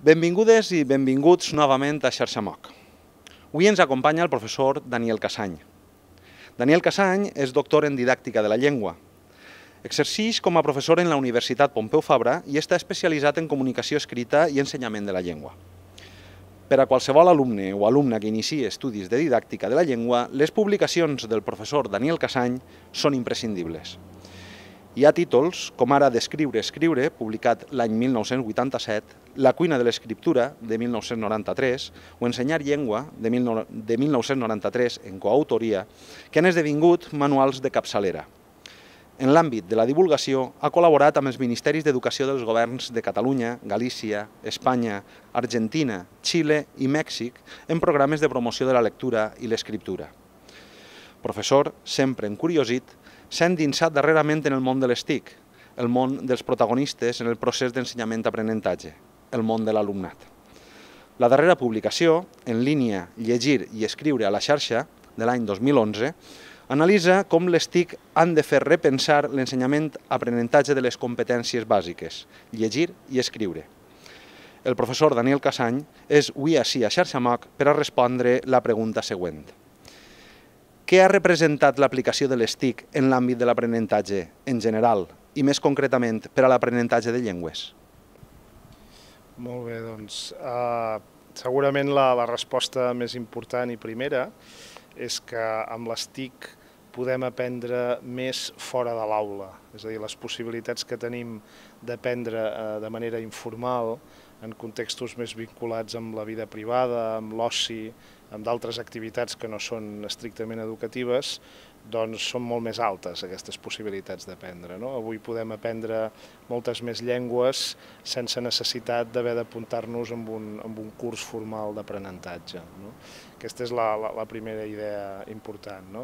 Benvingudes i benvinguts novament a Xarxamoc. Avui ens acompanya el professor Daniel Casany. Daniel Casany és doctor en didàctica de la llengua. Exercix com a professor en la Universitat Pompeu Fabra i està especialitzat en comunicació escrita i ensenyament de la llengua. Per a qualsevol alumne o alumna que iniciï estudis de didàctica de la llengua, les publicacions del professor Daniel Casany són imprescindibles. Hi ha títols, com ara D'escriure, escriure, publicat l'any 1987, La cuina de l'escriptura, de 1993, o Ensenyar llengua, de 1993, en coautoria, que han esdevingut manuals de capçalera. En l'àmbit de la divulgació, ha col·laborat amb els ministeris d'educació dels governs de Catalunya, Galícia, Espanya, Argentina, Xile i Mèxic en programes de promoció de la lectura i l'escriptura. Professor, sempre encuriosit, s'ha endinsat darrerament en el món de les TIC, el món dels protagonistes en el procés d'ensenyament-aprenentatge, el món de l'alumnat. La darrera publicació, en línia Llegir i escriure a la xarxa, de l'any 2011, analitza com les TIC han de fer repensar l'ensenyament-aprenentatge de les competències bàsiques, llegir i escriure. El professor Daniel Casany és avui ací a Xarxamoc per a respondre la pregunta següent. Què ha representat l'aplicació de les TIC en l'àmbit de l'aprenentatge en general i més concretament per a l'aprenentatge de llengües? Molt bé, doncs segurament la resposta més important i primera és que amb les TIC podem aprendre més fora de l'aula, és a dir, les possibilitats que tenim d'aprendre de manera informal en contextos més vinculats amb la vida privada, amb l'oci, amb d'altres activitats que no són estrictament educatives, doncs són molt més altes aquestes possibilitats d'aprendre. Avui podem aprendre moltes més llengües sense necessitat d'haver d'apuntar-nos en un curs formal d'aprenentatge. Aquesta és la primera idea important.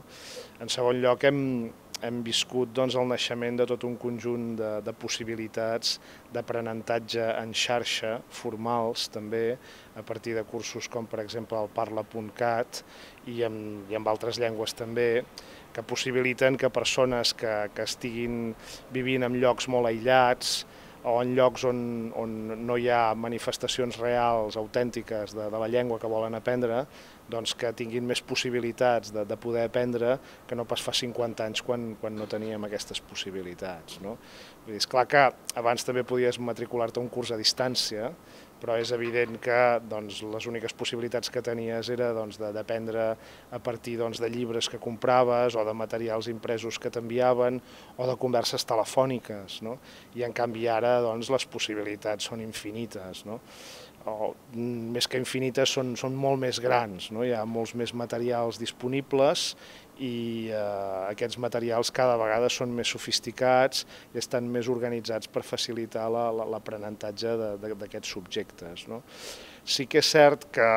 En segon lloc, hem viscut el naixement de tot un conjunt de possibilitats d'aprenentatge en xarxa, formals també, a partir de cursos com per exemple el Parla.cat i amb altres llengües també, que possibiliten que persones que estiguin vivint en llocs molt aïllats o en llocs on no hi ha manifestacions reals, autèntiques de la llengua que volen aprendre, doncs que tinguin més possibilitats de poder aprendre que no pas fa 50 anys quan no teníem aquestes possibilitats. És clar que abans també podies matricular-te a un curs a distància, però és evident que les úniques possibilitats que tenies era d'aprendre a partir de llibres que compraves o de materials impresos que t'enviaven o de converses telefòniques. I en canvi ara les possibilitats són infinites. O més que infinites són molt més grans, hi ha molts més materials disponibles i aquests materials cada vegada són més sofisticats i estan més organitzats per facilitar l'aprenentatge d'aquests subjectes. Sí que és cert que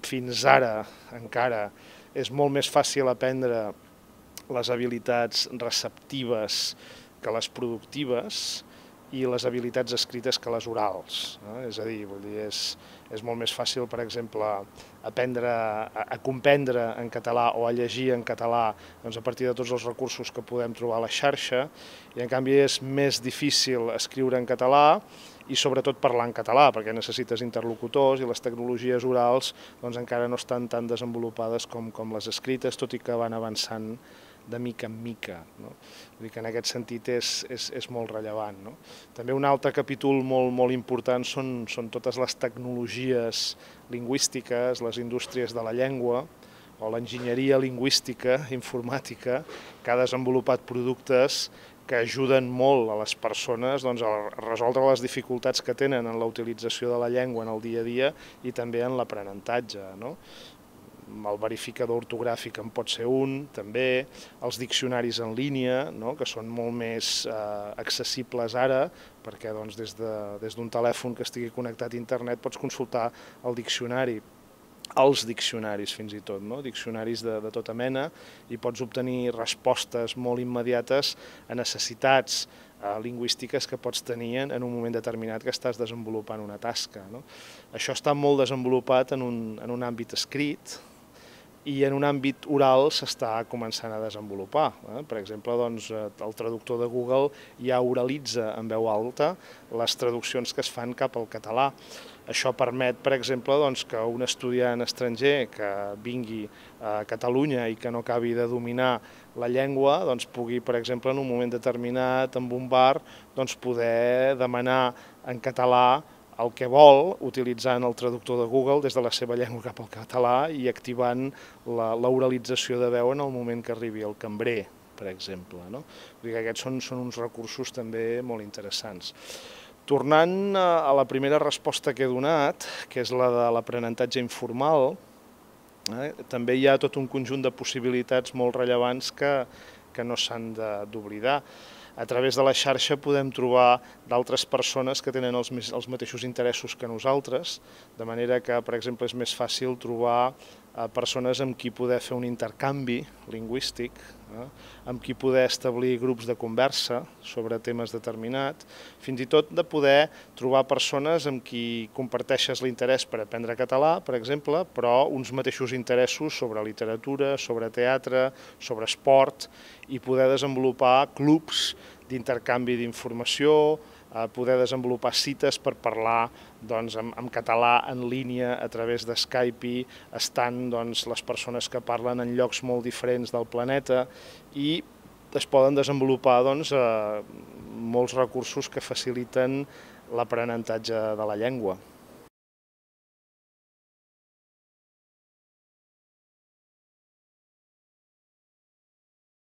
fins ara encara és molt més fàcil aprendre les habilitats receptives que les productives i les habilitats escrites que les orals. És a dir, és molt més fàcil, per exemple, aprendre a comprendre en català o a llegir en català a partir de tots els recursos que podem trobar a la xarxa, i en canvi és més difícil escriure en català i sobretot parlar en català, perquè necessites interlocutors i les tecnologies orals encara no estan tan desenvolupades com les escrites, tot i que van avançant de mica en mica. Vull dir que en aquest sentit és molt rellevant. També un altre capítol molt important són totes les tecnologies lingüístiques, les indústries de la llengua o l'enginyeria lingüística, informàtica, que ha desenvolupat productes que ajuden molt a les persones a resoldre les dificultats que tenen en la utilització de la llengua en el dia a dia i també en l'aprenentatge. El verificador ortogràfic en pot ser un, també, els diccionaris en línia, que són molt més accessibles ara, perquè des d'un telèfon que estigui connectat a internet pots consultar el diccionari, els diccionaris fins i tot, diccionaris de tota mena, i pots obtenir respostes molt immediates a necessitats lingüístiques que pots tenir en un moment determinat que estàs desenvolupant una tasca. Això està molt desenvolupat en un àmbit escrit, i en un àmbit oral s'està començant a desenvolupar. Per exemple, el traductor de Google ja oralitza en veu alta les traduccions que es fan cap al català. Això permet, per exemple, que un estudiant estranger que vingui a Catalunya i que no acabi de dominar la llengua pugui, per exemple, en un moment determinat, en un bar, poder demanar en català el que vol, utilitzant el traductor de Google des de la seva llengua cap al català i activant l'oralització de veu en el moment que arribi el cambrer, per exemple. Vull dir que aquests són uns recursos també molt interessants. Tornant a la primera resposta que he donat, que és la de l'aprenentatge informal, també hi ha tot un conjunt de possibilitats molt rellevants que no s'han d'oblidar. A través de la xarxa podem trobar d'altres persones que tenen els mateixos interessos que nosaltres, de manera que, per exemple, és més fàcil trobar persones amb qui poder fer un intercanvi lingüístic, amb qui poder establir grups de conversa sobre temes determinats, fins i tot de poder trobar persones amb qui comparteixes l'interès per aprendre català, per exemple, però uns mateixos interessos sobre literatura, sobre teatre, sobre esport, i poder desenvolupar clubs d'intercanvi d'informació, poder desenvolupar cites per parlar en català en línia a través de Skype, estant les persones que parlen en llocs molt diferents del planeta, i es poden desenvolupar molts recursos que faciliten l'aprenentatge de la llengua.